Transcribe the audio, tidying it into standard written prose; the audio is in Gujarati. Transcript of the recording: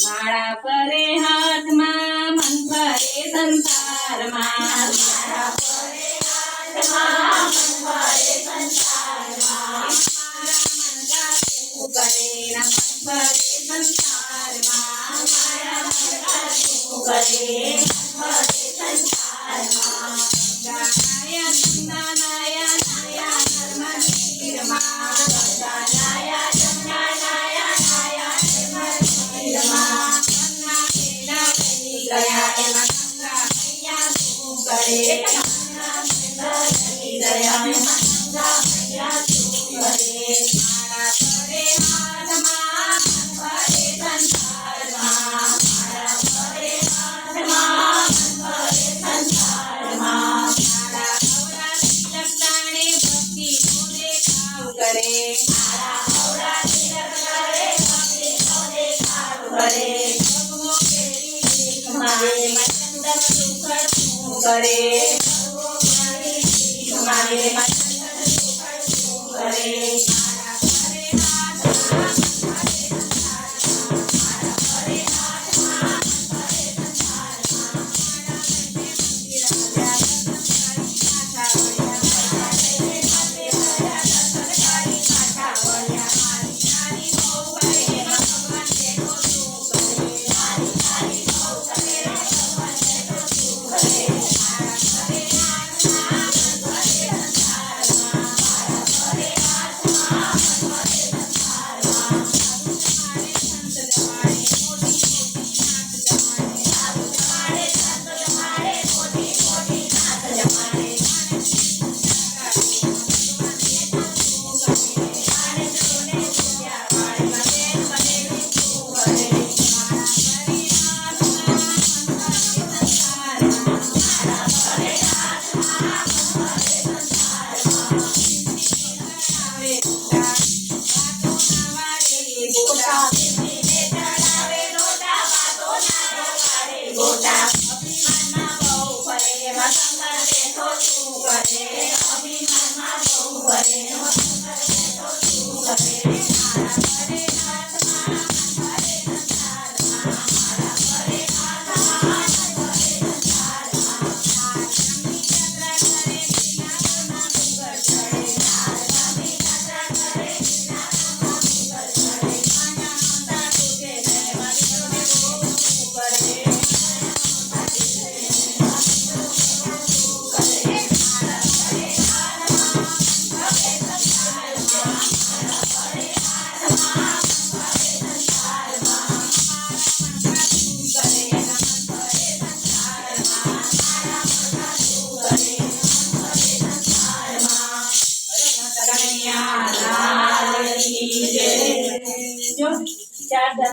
માળા પરે હાથમાં મન ભરે સંસારમાં માળા પરે હાથમાં મન ભરે સંસારમાં મારા મન ગાતે મન ભરે સંસારમાં મારા મન ગાતે ભરે સંસારમાં ગંગાનાયા નર્મદીરમાં ગંગાનાયા નર્મદીરમાં ગંગા મેળા બની ગયા એમાં ગંગા મૈયા શું કરે ગંગા મેળા બની ગયા એમાં ગંગા મૈયા શું કરે મારા પરે હાથમાં મન ભરે સંસારમાં મારા પરે હાથમાં મન ભરે સંસારમાં મારા હવરા તિલક તાણે ભક્તિનો દેખાવ કરે મારા હવરા તિલક તાણે ભક્તિનો દેખાવ કરે ભગવો કેરી દેખ મારે મચંદન સુખડ શું કરે ભગવો કેરી દેખ મારે મચંદન સુખડ શું કરે મારા પરે હાથમાં મન ભરે સંસારમાં મારા પરે હાથમાં મન ભરે સંસારમાં મારા બંને મંદિર રાજા જો ચાર